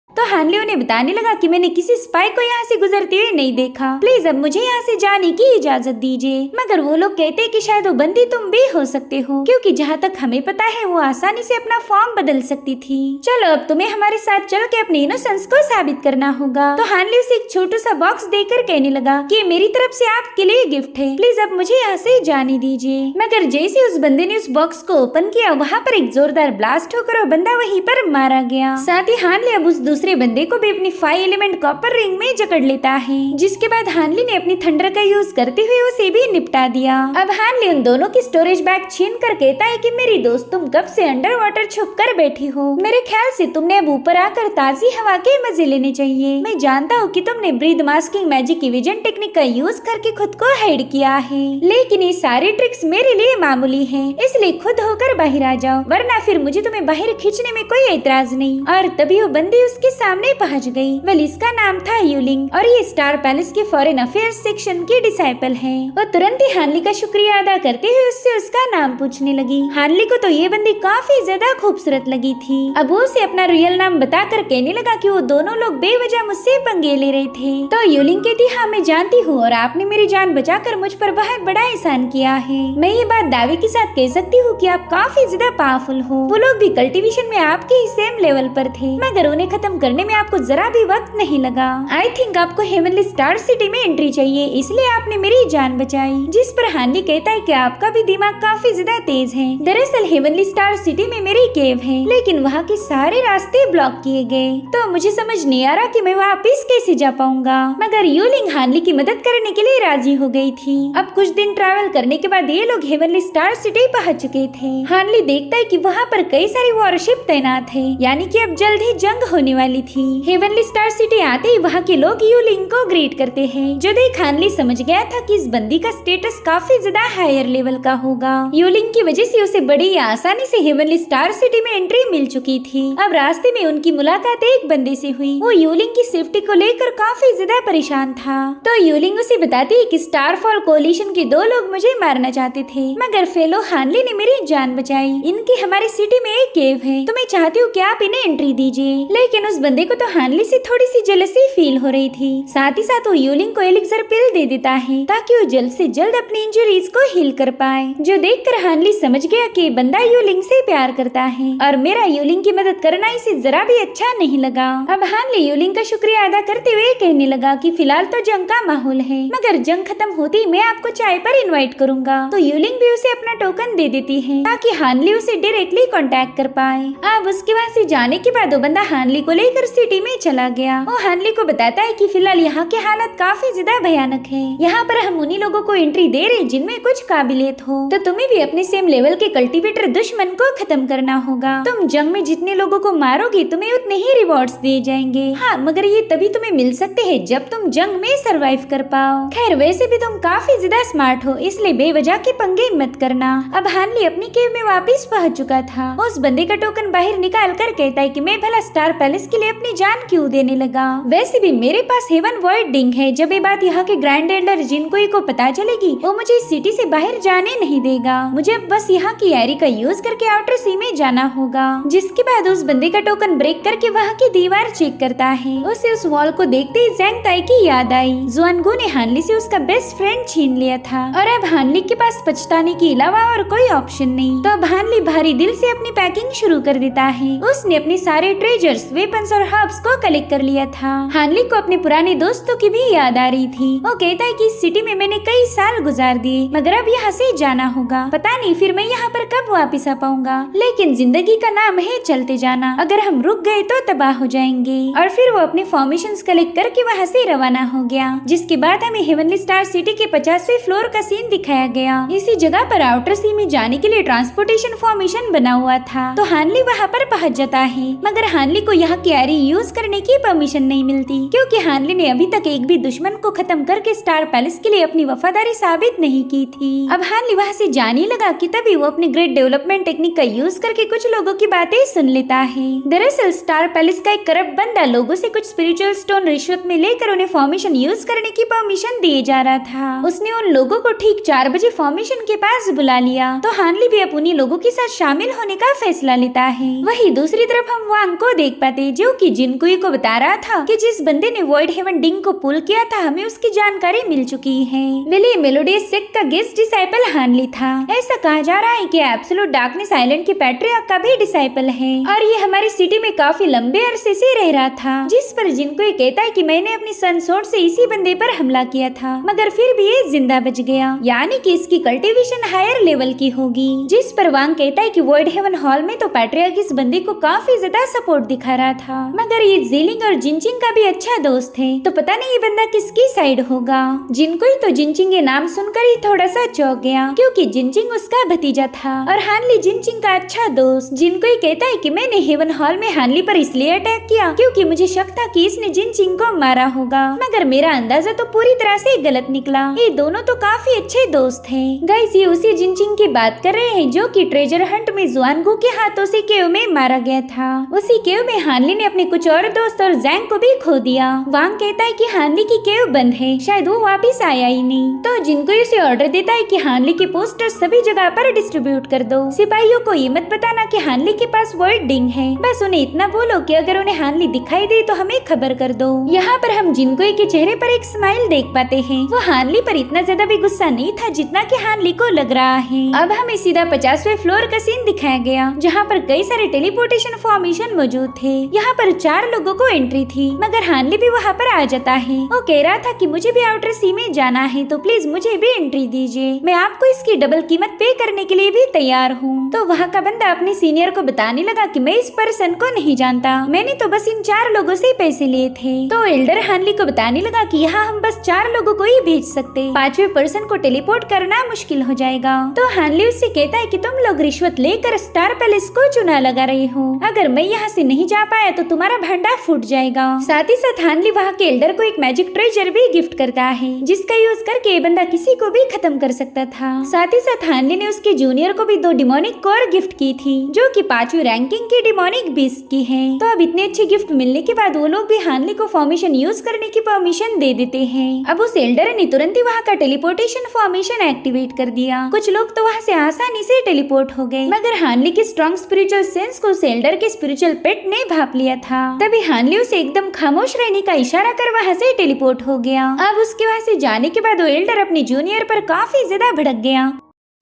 तो हानली उन्हें बताने लगा कि मैंने किसी स्पाई को यहाँ से गुजरते हुए नहीं देखा। प्लीज अब मुझे यहाँ से जाने की इजाजत दीजिए। मगर वो लोग कहते हैं कि शायद वो बंदी तुम भी हो सकते हो, क्योंकि जहाँ तक हमें पता है वो आसानी से अपना फॉर्म बदल सकती थी। चलो अब तुम्हें हमारे साथ चल के अपनी इनोसेंस को साबित करना होगा। तो हानली उसे एक छोटा सा बॉक्स देकर कहने लगा कि मेरी तरफ से आपके लिए गिफ्ट है, प्लीज अब मुझे यहाँ से जाने दीजिए। मगर जैसे उस बंदे ने उस बॉक्स को ओपन किया, वहाँ पर एक जोरदार ब्लास्ट होकर वो बंदा वहीं पर मारा गया। साथ ही हानली अब उस दूसरे बंदे को भी अपनी 5 एलिमेंट कॉपर रिंग में जकड़ लेता है। जिसके बाद हानली ने अपनी थंडर का यूज करते हुए उसे भी निपटा दिया। अब हानली उन दोनों की स्टोरेज बैग छीन कर कहता है कि मेरी दोस्त तुम कब से अंडर वाटर छुप कर बैठी हो। मेरे ख्याल से तुमने अब ऊपर आकर ताजी हवा के मजे लेने चाहिए। मैं जानता हूँ कि तुमने breath masking magic evasion technique का यूज करके खुद को हाइड किया है, लेकिन ये सारी ट्रिक्स मेरे लिए मामूली है, इसलिए खुद होकर बाहर आ जाओ, वरना फिर मुझे तुम्हें बाहर खींचने में कोई एतराज नहीं। और तभी वो बंदी उसके सामने पहुंच गई। वेल इसका नाम था यूलिंग और ये स्टार पैलेस के फॉरेन अफेयर्स सेक्शन की डिसाइपल है। वो तुरंत ही हानली का शुक्रिया अदा करते हुए उससे उसका नाम पूछने लगी। हानली को तो ये बंदी काफी ज्यादा खूबसूरत लगी थी। अब वो उसे अपना रियल नाम बताकर कहने लगा कि वो दोनों लोग बेवजह मुझसे पंगे ले रहे थे। तो यूलिंग कहती हाँ मैं जानती हूँ और आपने मेरी जान बचाकर मुझ पर बहुत बड़ा एहसान किया है। मैं ये बात दावे के साथ कह सकती हूँ कि आप काफी ज्यादा पावरफुल हो। वो लोग भी कल्टीवेशन में आपके ही सेम लेवल पर थे, मगर उन्हें खत्म करने में आपको जरा भी वक्त नहीं लगा। आई थिंक आपको हेवनली स्टार सिटी में एंट्री चाहिए, इसलिए आपने मेरी जान बचाई। जिस पर हानली कहता है कि आपका भी दिमाग काफी ज्यादा तेज है। दरअसल हेवनली स्टार सिटी में मेरी केव है, लेकिन वहाँ के सारे रास्ते ब्लॉक किए गए, तो मुझे समझ नहीं आ रहा कि मैं वापस कैसे जा पाऊंगा। मगर यूलिंग हानली की मदद करने के लिए राजी हो गई थी। अब कुछ दिन ट्रैवल करने के बाद ये लोग हेवनली स्टार सिटी पहुंच चुके थे। हानली देखता है कि वहाँ पर कई सारी वॉरशिप तैनात है, यानी कि अब जल्द ही जंग होने वाली थी। हेवनली स्टार सिटी आते ही वहाँ के लोग यूलिंग को ग्रीट करते हैं, जो देख हानली समझ गया था कि इस बंदी का स्टेटस काफी ज्यादा हायर लेवल का होगा। यूलिंग की वजह से उसे बड़ी आसानी से हेवनली स्टार सिटी में एंट्री मिल चुकी थी। अब रास्ते में उनकी मुलाकात एक बंदे से हुई। वो यूलिंग की सेफ्टी को लेकर काफी ज्यादा परेशान था। तो यूलिंग उसे बताती है कि स्टारफॉल कोलिशन के 2 लोग मुझे मारना चाहते थे, मगर फेलो हानली ने मेरी जान बचाई। इनकी हमारी सिटी में एक केव है, तो मैं चाहती हूँ कि आप इन्हें एंट्री दीजिए। लेकिन उस बंदे को तो हानली से थोड़ी सी जेलसी फील हो रही थी। साथ ही साथ वो यूलिंग को एलिक्सर पिल दे देता है ताकि वो जल्द से जल्द अपनी इंजरीज को हील कर पाए, जो देखकर हानली समझ गया कि बंदा यूलिंग से प्यार करता है और मेरा यूलिंग की मदद करना इसे जरा भी अच्छा नहीं लगा। अब हानली यूलिंग का शुक्रिया अदा करते हुए कहने लगा कि फिलहाल तो जंग का माहौल है, मगर जंग खत्म होती मैं आपको चाय पर इनवाइट करूंगा। तो यूलिंग भी उसे अपना टोकन दे देती है ताकि हानली उसे डायरेक्टली कांटेक्ट कर पाए। अब उसके वहाँ से जाने के बाद वो बंदा हानली को लेकर सिटी में चला गया। वो हानली को बताता है कि फिलहाल यहाँ के हालात काफी ज्यादा भयानक है। यहाँ पर हम उन्हीं लोगों को एंट्री दे रहे जिनमें कुछ काबिलियत हो, तो तुम्हें भी अपने सेम लेवल के कल्टीवेटर दुश्मन को खत्म करना होगा। तुम जंग में जितने लोगों को मारोगे तुम्हें उतने ही रिवॉर्ड्स दिए जाएंगे। हाँ, मगर ये तभी तुम्हें मिल सकते हैं जब तुम जंग में सरवाइव कर पाओ। खैर वैसे भी तुम काफी ज्यादा स्मार्ट हो, इसलिए बेवजह के पंगे मत करना। अब हानली अपनी केव में वापस पहुंच चुका था। उस बंदे का टोकन बाहर निकाल कर कहता है कि मैं भला स्टार पैलेस के लिए अपनी जान क्यों देने लगा, वैसे भी मेरे पास हेवन वॉइड डिंग है। जब ये बात यहाँ के ग्रैंड एल्डर जिनकोई को पता चलेगी वो मुझे इस सिटी से बाहर जाने नहीं देगा। मुझे बस यहाँ की एरी का यूज करके आउटर सी में जाना होगा। जिसके बाद उस बंदे का टोकन ब्रेक करके वहाँ की दीवार चेक करता है। उसे उस वॉल को देखते ही ज़ैंग ताई की याद आई। जुआनगू ने हानली से उसका बेस्ट फ्रेंड छीन लिया था और अब हानली के पास पछताने के अलावा और कोई ऑप्शन नहीं। तो अब हानली भारी दिल से अपनी पैकिंग शुरू कर देता है। उसने अपने सारे ट्रेजर्स, वेपन्स और हर्ब्स को कलेक्ट कर लिया था। हानली को अपने पुराने दोस्तों की भी याद आ रही थी। वो कहता है कि इस सिटी में मैंने कई साल गुजार दिए, मगर अब यहाँ से जाना होगा। पता नहीं फिर मैं यहाँ पर कब वापस आ पाऊंगा, लेकिन जिंदगी का नाम है चलते जाना। अगर हम रुक गए तो तबाह हो जाएंगे। और फिर वो अपने फॉर्मेशंस कलेक्ट करके वहाँ से रवाना हो गया। जिसके बाद हमें हेवनली स्टार सिटी के 50वें फ्लोर का सीन दिखाया गया। इसी जगह पर आउटर सी में जाने के लिए ट्रांसपोर्टेशन फॉर्मेशन बना हुआ था। तो हानली वहाँ पर पहुँच जाता है, मगर हानली को यहाँ की एरी यूज करने की परमिशन नहीं मिलती, क्योंकि हानली ने अभी तक एक भी दुश्मन को खत्म करके स्टार पैलेस के लिए अपनी वफादारी साबित नहीं की थी। अब हानली वहाँ से जाने लगा कि तभी वो अपने ग्रेट डेवलपमेंट टेक्निक का यूज करके कुछ लोगों की बातें सुन लेता है। दरअसल स्टार पैलेस का एक करप्ट बंदा लोगों से कुछ स्पिरिचुअल स्टोन रिश्वत में लेकर उन्हें फॉर्मेशन यूज करने की परमिशन दिए जा रहा था। उसने उन लोगों को ठीक 4 बजे फॉर्मेशन के पास बुला लिया। तो हानली भी अब उन्हीं लोगों के साथ शामिल होने का फैसला लेता है। वही दूसरी तरफ हम वांग को देख पाते, जो कि जिनकुई को बता रहा था कि जिस बंदे ने वॉइड हेवन डिंग को पुल किया था हमें उसकी जानकारी मिल चुकी है। वेली मेलोडियस सेक्ट का गेस्ट डिसाइपल हानली था। ऐसा कहा जा रहा है कि एब्सोल्यूट डार्कनेस आइलैंड के पैट्रियार्क का भी डिसाइपल है और ये हमारी सिटी में काफी लंबे अरसे से रह रहा था। जिस पर जिनकुई कहता है कि मैंने अपनी सनसोर्ड से इसी बंदे पर हमला किया था, मगर फिर भी ये जिंदा बच गया, यानी कि इसकी कल्टीवेशन हायर लेवल की होगी। जिस पर वांग कहता है कि वॉइड हेवन हॉल में तो पैट्रियार्क इस बंदे को काफी ज्यादा सपोर्ट दिखा रहा था, मगर ये जीलिंग और जिनचिंग का भी अच्छा दोस्त है, तो पता नहीं ये बंदा किसकी साइड होगा। जिनकुई तो जिनचिंग के नाम सुनकर ही थोड़ा सा चौंक गया, क्योंकि जिनचिंग उसका भतीजा था और हानली जिनचिंग का अच्छा दोस्त। जिनकुई कहता है कि मैंने हेवन हॉल में हानली पर इसलिए अटैक किया क्योंकि मुझे शक था कि इसने जिनचिंग को मारा होगा, मगर मेरा अंदाजा तो पूरी तरह से गलत निकला। ये दोनों तो काफी अच्छे दोस्त हैं। गाइस, ये उसी जिनचिंग की बात कर रहे हैं जो कि ट्रेजर हंट में जुआनगू के हाथों से केव में मारा गया था। उसी केव में हानली ने अपने कुछ और दोस्त और जैंग को भी खो दिया। वांग कहता है कि हानली की केव बंद है, शायद वो वापिस आया ही नहीं। तो जिनकुई उसे ऑर्डर देता है कि हानली के पोस्टर सभी जगह पर डिस्ट्रीब्यूट कर दो। सिपाहियों को ये मत बताना कि हानली के पास वर्ड डिंग है, बस उन्हें इतना बोलो कि अगर उन्हें हानली दिखाई दे तो हमें खबर कर दो। यहाँ पर हम जिनकुई के चेहरे पर एक स्माइल देख पाते हैं। वो हानली पर इतना ज्यादा भी गुस्सा नहीं था जितना कि हानली को लग रहा है। अब हमें सीधा 50वें फ्लोर का सीन दिखाया गया, जहाँ पर कई सारे टेलीपोर्टेशन फॉर्मेशन मौजूद थे। यहाँ पर 4 लोगों को एंट्री थी, मगर हानली भी वहाँ पर आ जाता है। वो कह रहा था कि मुझे भी आउटर सी में जाना है, तो प्लीज मुझे भी एंट्री दीजिए, मैं आपको इसकी डबल कीमत पे करने के लिए भी तैयार हूँ। तो वहाँ का बंदा अपने सीनियर को बताने लगा कि मैं इस पर्सन को नहीं जानता, मैंने तो बस इन 4 लोगों से पैसे लिए थे। तो एल्डर हानली को बताने लगा कि यहाँ हम बस 4 लोगों को ही भेज सकते, 5वें पर्सन को टेलीपोर्ट करना मुश्किल हो जाएगा। तो हानली उससे कहता है कि तुम लोग रिश्वत लेकर स्टार पैलेस को चुना लगा रहे हो, अगर मैं यहाँ से नहीं जा पाया तो तुम्हारा भंडा फूट जाएगा। साथ ही साथ हानली वहाँ के एल्डर को एक मैजिक ट्रेजर भी गिफ्ट करता है, जिसका यूज करके ये बंदा किसी को भी खत्म कर सकता था। साथ ही साथ हानली ने उसके जूनियर को भी 2 डिमोनिक कोर गिफ्ट की थी, जो कि 5वीं रैंकिंग की डिमोनिक बीस्ट की है। तो अब इतने अच्छे गिफ्ट मिलने के बाद वो लोग भी हानली को फॉर्मेशन यूज करने की परमिशन दे देते हैं। अब उस एल्डर ने तुरंत ही वहाँ का टेलीपोर्टेशन फॉर्मेशन एक्टिवेट कर दिया। कुछ लोग तो वहाँ से आसानी से टेलीपोर्ट हो गए, मगर हानली के स्ट्रॉन्ग स्पिरिचुअल सेंस को उस एल्डर के स्पिरिचुअल पेट ने भाप लिया लिया था। तभी हानली उसे एकदम खामोश रहने का इशारा कर वहाँ से टेलीपोर्ट हो गया। अब उसके वहाँ से जाने के बाद वो एल्डर अपनी जूनियर पर काफी ज्यादा भड़क गया।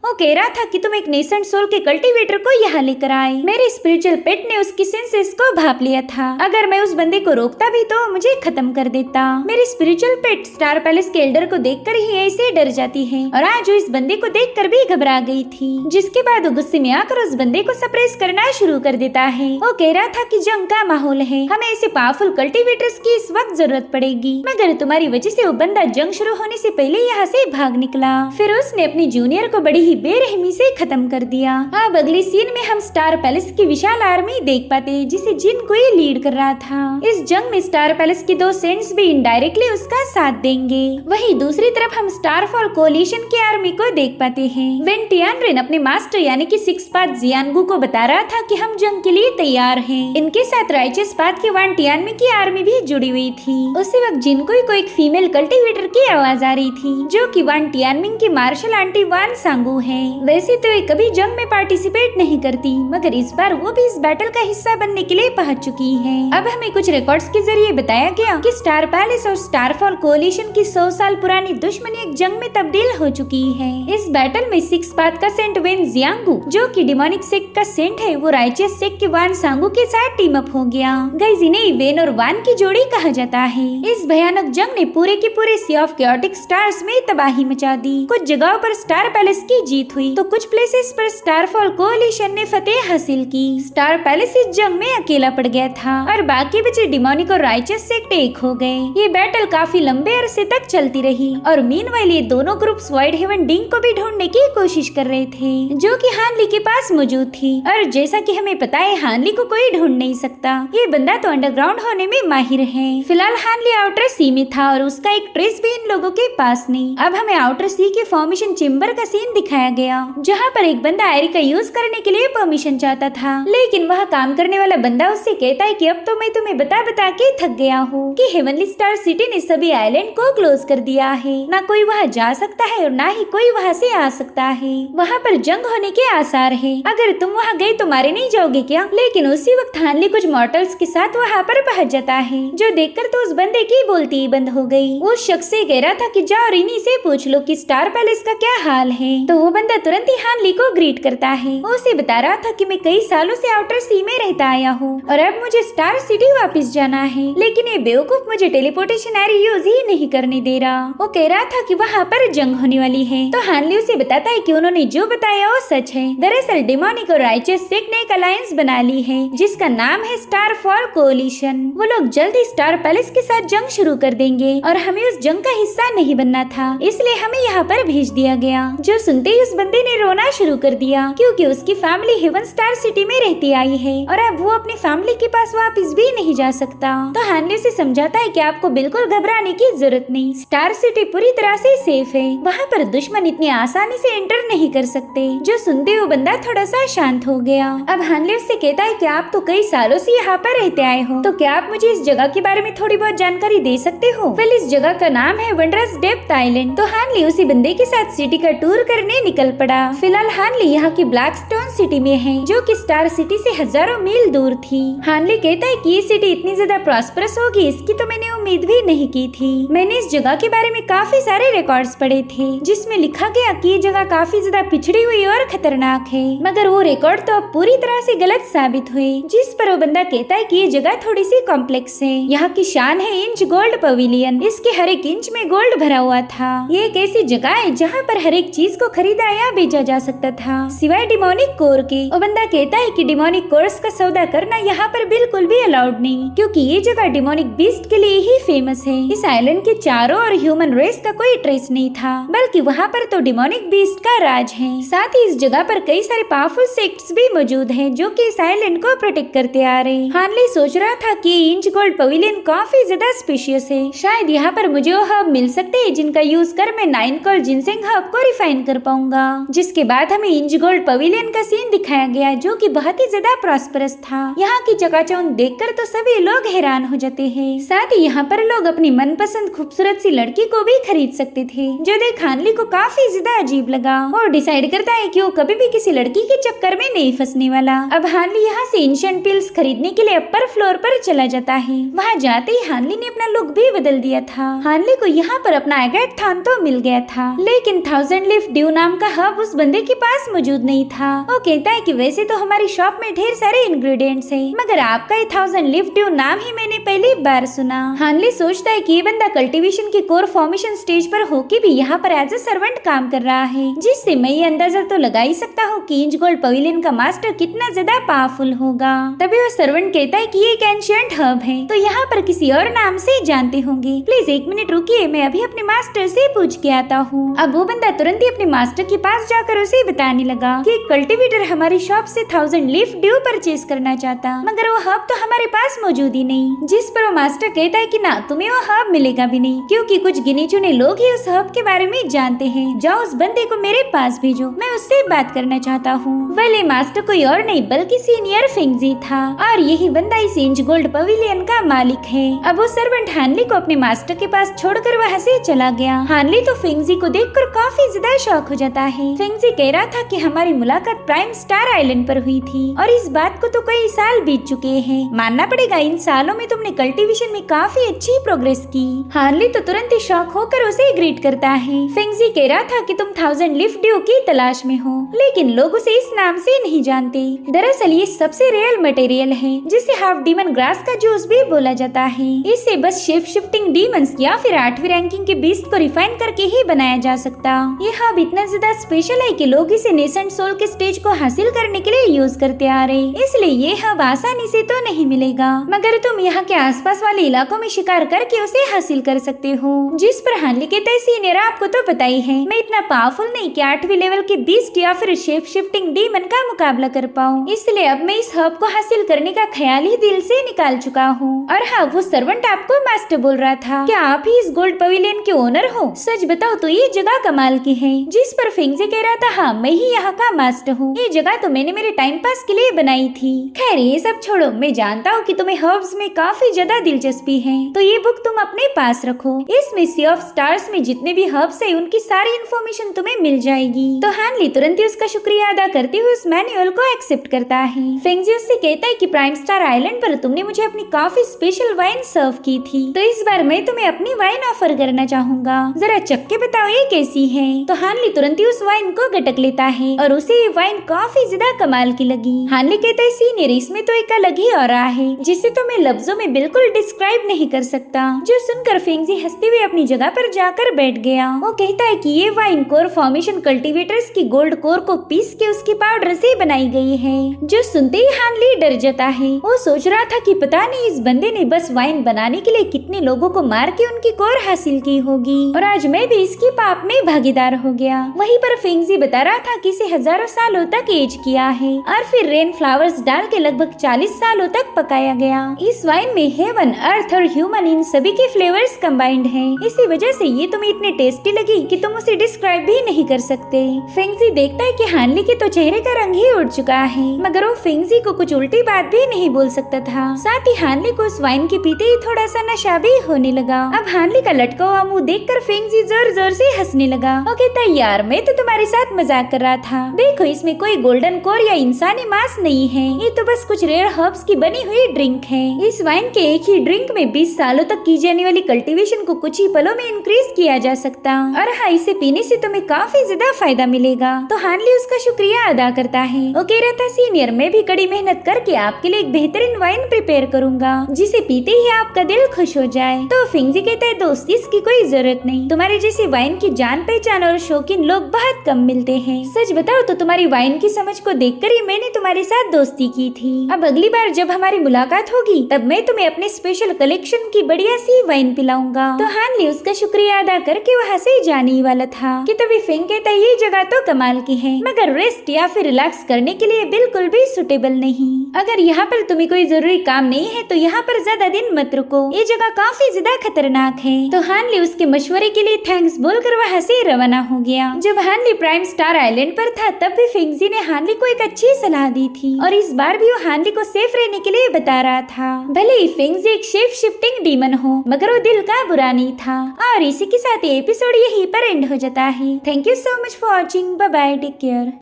वो कह रहा था कि तुम एक नेसेंट सोल के कल्टीवेटर को यहाँ लेकर आए। मेरे स्पिरिचुअल पेट ने उसकी सेंसेस को भाप लिया था। अगर मैं उस बंदे को रोकता भी तो मुझे खत्म कर देता। मेरी स्पिरिचुअल पेट स्टार पैलेस के एल्डर को देखकर ही ऐसे डर जाती है और आज वो इस बंदे को देखकर भी घबरा गई थी, जिसके बाद वो गुस्से में आकर उस बंदे को सप्रेस करना शुरू कर देता है। वो कह रहा था कि जंग का माहौल है, हमें ऐसे पावरफुल कल्टीवेटर्स की इस वक्त जरूरत पड़ेगी, मगर तुम्हारी वजह से वो बंदा जंग शुरू होने से पहले यहाँ से भाग निकला। फिर उसने अपनी जूनियर को बड़ी ही बेरहमी से खत्म कर दिया। अब अगली सीन में हम स्टार पैलेस की विशाल आर्मी देख पाते जिसे जिन को ही लीड कर रहा था। इस जंग में स्टार पैलेस के 2 सेंट्स भी इनडायरेक्टली उसका साथ देंगे। वहीं दूसरी तरफ हम स्टारफॉल कोलिशन की आर्मी को देख पाते हैं। वेन टियानरेन अपने मास्टर यानी कि 6 पाथ जियानगू को बता रहा था कि हम जंग के लिए तैयार हैं। इनके साथ राइचस पाथ के वान टियानमी की आर्मी भी जुड़ी हुई थी। उसी वक्त जिनको को एक फीमेल कल्टीवेटर की आवाज आ रही थी, जो कि वान टियानमिंग की मार्शल आंटी वान सांगू है। वैसे तो ये कभी जंग में पार्टिसिपेट नहीं करती, मगर इस बार वो भी इस बैटल का हिस्सा बनने के लिए पहुंच चुकी है। अब हमें कुछ रिकॉर्ड्स के जरिए बताया गया कि स्टार पैलेस और स्टारफॉल कोलिशन की 100 साल पुरानी दुश्मनी एक जंग में तब्दील हो चुकी है। इस बैटल में 6 पाथ का सेंट वेन जियांगू, जो कि डिमोनिक सेक्ट का सेंट है, वो राइचियस सेक्ट के वान सांगू के साथ टीम अप हो गया। गाइस, इन्हें वेन और वान की जोड़ी कहा जाता है। इस भयानक जंग ने पूरे के पूरे सी ऑफ कैओटिक स्टार्स में तबाही मचा दी। कुछ जगहों पर स्टार पैलेस की जीत हुई तो कुछ प्लेसेस पर स्टारफॉल कोलिशन ने फतेह हासिल की। स्टार पैलेस इस जंग में अकेला पड़ गया था और बाकी बचे डिमोनिक और राइचस सेक्ट एक हो गए। ये बैटल काफी लंबे अरसे तक चलती रही और मीनवाइल ये दोनों ग्रुप्स वाइड हेवन डिंग को भी ढूंढने की कोशिश कर रहे थे, जो कि हानली के पास मौजूद थी। और जैसा कि हमें पता है, हानली को कोई ढूंढ नहीं सकता। ये बंदा तो अंडरग्राउंड होने में माहिर है। फिलहाल हानली आउटर सी में था और उसका एक ट्रेस भी इन लोगों के पास नहीं। अब हमें आउटर सी के फॉर्मेशन चेम्बर का सीन दिखाया गया, जहाँ पर एक बंदा आयरी का यूज करने के लिए परमिशन चाहता था, लेकिन वह काम करने वाला बंदा उससे कहता है कि अब तो मैं तुम्हें बता बता के थक गया हूँ कि हेवनली स्टार सिटी ने सभी आइलैंड को क्लोज कर दिया है। ना कोई वहाँ जा सकता है और ना ही कोई वहाँ से आ सकता है। वहाँ पर जंग होने के आसार है। अगर तुम वहाँ गए तो मारे नहीं जाओगे क्या? लेकिन उसी वक्त हानली कुछ मॉर्टल्स के साथ वहाँ पर पहुँच जाता है, जो देखकर तो उस बंदे की बोलती ही बंद हो गई। वो शख्स से कह रहा था कि जाओ रिनी से पूछ लो कि स्टार पैलेस का क्या हाल है। तो वो बंदा तुरंत ही हानली को ग्रीट करता है। वो उसे बता रहा था कि मैं कई सालों से आउटर सी में रहता आया हूँ और अब मुझे स्टार सिटी वापस जाना है, लेकिन ये बेवकूफ मुझे टेलीपोर्टेशन एरी यूज ही नहीं करने दे रहा। वो कह रहा था कि वहाँ पर जंग होने वाली है। तो हानली उसे बताता है कि उन्होंने जो बताया वो सच है। दरअसल डिमोनिक और राइचस सेक्ट ने एक अलायंस बना ली है, जिसका नाम है स्टारफॉल कोलिशन। वो लोग जल्द ही स्टार पैलेस के साथ जंग शुरू कर देंगे और हमें उस जंग का हिस्सा नहीं बनना था, इसलिए हमें यहाँ पर भेज दिया गया। जो सुनते ही उस बंदे ने रोना शुरू कर दिया, क्योंकि उसकी फैमिली हेवन स्टार सिटी में रहती आई है और अब वो अपनी फैमिली के पास वापस भी नहीं जा सकता। तो हानली से समझाता है कि आपको बिल्कुल घबराने की जरूरत नहीं, स्टार सिटी पूरी तरह से सेफ है। वहाँ पर दुश्मन इतनी आसानी से एंटर नहीं कर सकते। जो सुनते हुए बंदा थोड़ा सा शांत हो गया। अब हानली उससे कहता है कि आप तो कई सालों से यहाँ पर रहते आए हो, तो क्या आप मुझे इस जगह के बारे में थोड़ी बहुत जानकारी दे सकते हो? वेल, इस जगह का नाम है वंडरस डेप्थ आइलैंड। तो हानली उसी बंदे के साथ सिटी का टूर करने निकल पड़ा। फिलहाल हानली यहाँ की ब्लैक स्टोन सिटी में है, जो कि स्टार सिटी से हजारों मील दूर थी। हानली कहता है कि ये सिटी इतनी ज्यादा प्रॉस्परस होगी, इसकी तो मैंने उम्मीद भी नहीं की थी। मैंने इस जगह के बारे में काफी सारे रिकॉर्ड्स पढ़े थे, जिसमें लिखा गया कि ये जगह काफी ज्यादा पिछड़ी हुई और खतरनाक है, मगर वो रिकॉर्ड तो अब पूरी तरह से गलत साबित हुए। जिस पर वो बंदा कहता है कि ये जगह थोड़ी सी कॉम्प्लेक्स है। यहाँ की शान है इंच गोल्ड पवेलियन। इसके हर एक इंच में गोल्ड भरा हुआ था। ये एक ऐसी जगह है जहाँ पर हर एक चीज को खरीदा या बेचा जा सकता था, सिवाय डिमोनिक कोर के। वो बंदा कहता है कि डिमोनिक कोर्स का सौदा करना यहाँ पर बिल्कुल भी अलाउड नहीं, क्योंकि ये जगह डिमोनिक बीस्ट के लिए ही फेमस है। इस आइलैंड के चारों और ह्यूमन रेस का कोई ट्रेस नहीं था, बल्कि वहाँ पर तो डिमोनिक बीस्ट का राज है। साथ ही इस जगह पर कई सारे पावरफुल सेक्ट्स भी मौजूद हैं, जो कि इस आइलैंड को प्रोटेक्ट करते आ रहे। हानली सोच रहा था कि इंच गोल्ड पवेलियन काफी ज्यादा स्पेशियस है। शायद यहाँ पर मुझे वो हर्ब मिल सकते हैं, जिनका यूज कर मैं 9 कॉल जिनसेंग हर्ब को रिफाइन कर पाऊंगा। रहूंगा। जिसके बाद हमें इंच गोल्ड पवेलियन का सीन दिखाया गया जो कि बहुत ही ज्यादा प्रॉस्परस था। यहाँ की चकाचौंध देखकर तो सभी लोग हैरान हो जाते हैं। साथ ही यहाँ पर लोग अपनी मनपसंद खूबसूरत सी लड़की को भी खरीद सकते थे, जो देख हानली को काफी ज्यादा अजीब लगा और डिसाइड करता है कि वो कभी भी किसी लड़की के चक्कर में नहीं फंसने वाला। अब हानली यहाँ से एंशिएंट पिल्स खरीदने के लिए अपर फ्लोर पर चला जाता है। वहाँ जाते ही हानली ने अपना लुक भी बदल दिया था। हानली को यहाँ पर अपना एगेट थान तो मिल गया था, लेकिन 1000 लीफ ड्यू नाम का हब उस बंदे के पास मौजूद नहीं था। वो कहता है कि वैसे तो हमारी शॉप में ढेर सारे इंग्रेडिएंट्स हैं, मगर आपका ये 1000 लीफ ड्यू नाम ही मैंने पहली बार सुना। हानली सोचता है कि ये बंदा कल्टीवेशन के कोर फॉर्मेशन स्टेज पर होके भी यहाँ पर एज ए सर्वेंट काम कर रहा है, जिससे मैं ये अंदाजा तो लगा ही सकता हूँ कि इंच गोल्ड पवेलियन का मास्टर कितना ज्यादा पावरफुल होगा। तभी वो सर्वेंट कहता है कि ये एक एंशिएंट हब है, तो यहाँ पर किसी और नाम से जानते होंगे। प्लीज 1 मिनट रुकिए, मैं अभी अपने मास्टर से पूछ के आता हूँ। अब वो बंदा तुरंत ही अपने मास्टर के पास जाकर उसे बताने लगा कि एक कल्टीवेटर हमारी शॉप से 1000 लीफ ड्यू परचेज करना चाहता, मगर वो हब तो हमारे पास मौजूद ही नहीं। जिस पर वो मास्टर कहता है कि ना, तुम्हें वो हब मिलेगा भी नहीं, क्योंकि कुछ गिने चुने लोग ही उस हब के बारे में जानते हैं। जाओ उस बंदे को मेरे पास भेजो, मैं उससे बात करना चाहता हूँ। वेल, मास्टर कोई और नहीं बल्कि सीनियर फेंगजी था, और यही बंदा इस इंच गोल्ड पवेलियन का मालिक है। अब वो सर्वेंट हानली को अपने मास्टर के पास छोड़कर वहाँ से चला गया। हानली तो फेंगजी को देखकर काफी ज्यादा शॉक हो जाता है। फेंगजी कह रहा था कि हमारी मुलाकात प्राइम स्टार आइलैंड पर हुई थी और इस बात को तो कई साल बीत चुके हैं। मानना पड़ेगा इन सालों में तुमने कल्टीवेशन में काफी अच्छी प्रोग्रेस की। हानली तो तुरंत ही शॉक होकर उसे ग्रीट करता है। फेंगजी कह रहा था कि तुम 1000 लीफ ड्यू की तलाश में हो, लेकिन लोग उसे इस नाम से नहीं जानते। दरअसल ये सबसे रियल मटेरियल है जिसे हाफ डीमन ग्रास का जूस भी बोला जाता है। इससे बस शेप शिफ्टिंग डीमंस या फिर 8वीं रैंकिंग के बीस्ट को रिफाइन करके ही बनाया जा सकता। ये हब इतना ज्यादा स्पेशल है कि लोग इसे नेसेंट सोल के स्टेज को हासिल करने के लिए यूज करते आ रहे, इसलिए ये हब आसानी से तो नहीं मिलेगा, मगर तुम यहाँ के आसपास वाले इलाकों में शिकार करके उसे हासिल कर सकते हो। जिस पर हानली कहता है, सीनियर आपको तो पता ही है मैं इतना पावरफुल नहीं कि 8वीं लेवल के बीस्ट या फिर शेप शिफ्टिंग डीमन का मुकाबला कर पाऊँ, इसलिए अब मैं इस हब को हासिल करने का ख्याल ही दिल से निकाल चुका हूँ। और हाँ, वो सर्वेंट आपको मास्टर बोल रहा था, क्या आप ही इस गोल्ड पवेलियन के ओनर हो? सच बताओ तो ये जगह कमाल की है। जिस पर फेंगजी कह रहा था, हाँ मैं ही यहाँ का मास्टर हूँ, ये जगह तो मैंने मेरे टाइम पास के लिए बनाई थी। खैर ये सब छोड़ो, मैं जानता हूँ कि तुम्हें हर्ब्स में काफी ज्यादा दिलचस्पी है, तो ये बुक तुम अपने पास रखो। इसमें सी ऑफ स्टार्स में जितने भी हर्ब्स है उनकी सारी इन्फॉर्मेशन तुम्हें मिल जाएगी। तो हानली तुरंत ही उसका शुक्रिया अदा करते हुए उस मैनुअल को एक्सेप्ट करता है। फेंगजी उससे कहता है कि प्राइम स्टार आइलैंड पर तुमने मुझे अपनी काफी स्पेशल वाइन सर्व की थी, तो इस बार मैं तुम्हें अपनी वाइन ऑफर करना चाहूंगा, जरा चख के बताओ ये कैसी है। तो हानली तुरंत ही उस वाइन को गटक लेता है और उसे ये वाइन काफी ज्यादा कमाल की लगी। हानली कहता है, सीनियर इसमें तो एक अलग ही ऑरा है जिसे तो मैं लफ्जों में बिल्कुल डिस्क्राइब नहीं कर सकता। जो सुनकर फेंगजी हंसते हुए अपनी जगह पर जाकर बैठ गया। वो कहता है कि ये वाइन कोर फॉर्मेशन कल्टीवेटर्स की गोल्ड कोर को पीस के उसके पाउडर से बनाई गई है। जो सुनते ही हानली डर जाता है। वो सोच रहा था कि पता नहीं इस बंदे ने बस वाइन बनाने के लिए कितने लोगों को मार के उनकी कोर हासिल की होगी, और आज मैं भी इसकी पाप में भागीदार हो गया। वहीं पर फेंगजी बता रहा था कि इसे हजारों सालों तक एज किया है और फिर रेन फ्लावर्स डाल के लगभग 40 सालों तक पकाया गया। इस वाइन में हेवन, अर्थ और ह्यूमन इन सभी के फ्लेवर्स कंबाइंड हैं। इसी वजह से ये तुम्हें इतने टेस्टी लगी कि तुम उसे डिस्क्राइब भी नहीं कर सकते। फेंगजी देखता है कि हानली के तो चेहरे का रंग ही उड़ चुका है, मगर वो फेंगजी को कुछ उल्टी बात भी नहीं बोल सकता था। साथ ही हानली को उस वाइन के पीते ही थोड़ा सा नशा भी होने लगा। अब हानली का लटका हुआ मुंह देखकर फेंगजी जोर जोर से हंसने लगा। वो कहता है, यार मैं तो तुम्हारे साथ मजाक कर रहा था, देखो इसमें कोई गोल्डन कोर या इंसानी मांस नहीं है, ये तो बस कुछ रेयर हर्ब्स की बनी हुई ड्रिंक है। इस वाइन के एक ही ड्रिंक में 20 सालों तक की जाने वाली कल्टीवेशन को कुछ ही पलों में इंक्रीज किया जा सकता, और हाँ इसे पीने से तुम्हें काफी ज्यादा फायदा मिलेगा। तो हानली उसका शुक्रिया अदा करता है। वो कह रहा था, सीनियर मैं भी कड़ी मेहनत करके आपके लिए एक बेहतरीन वाइन प्रिपेयर करूंगा जिसे पीते ही आपका दिल खुश हो जाए। तो फेंगजी कहता है, दोस्त इसकी कोई जरूरत नहीं, तुम्हारे जैसे वाइन की जान पहचान और शौकीन लोग बहुत कम मिलते हैं। सच बताओ तो तुम्हारी वाइन की समझ को देखकर ही मैंने तुम्हारे साथ दोस्ती की थी। अब अगली बार जब हमारी मुलाकात होगी तब मैं तुम्हें अपने स्पेशल कलेक्शन की बढ़िया सी वाइन पिलाऊंगा। तो हानली उसका शुक्रिया अदा करके वहाँ से जाने ही वाला था कि तभी फेंग कहता है, ये जगह तो कमाल की है, मगर रेस्ट या फिर रिलैक्स करने के लिए बिल्कुल भी सुटेबल नहीं। अगर यहाँ पर तुम्हें कोई जरूरी काम नहीं है तो यहाँ पर ज्यादा दिन मत रुको, ये जगह काफी ज्यादा खतरनाक है। तो हानली उसके मशवरे के लिए थैंक्स बोलकर वहाँ से रवाना हो गया। जब जब हानली प्राइम स्टार आइलैंड पर था तब भी फिंगजी ने हानली को एक अच्छी सलाह दी थी और इस बार भी वो हानली को सेफ रहने के लिए बता रहा था। भले ही फिंगजी एक शेप शिफ्टिंग डीमन हो मगर वो दिल का बुरा नहीं था। और इसी के साथ ये एपिसोड यहीं पर एंड हो जाता है। Thank you so much for watching. Bye bye, take care.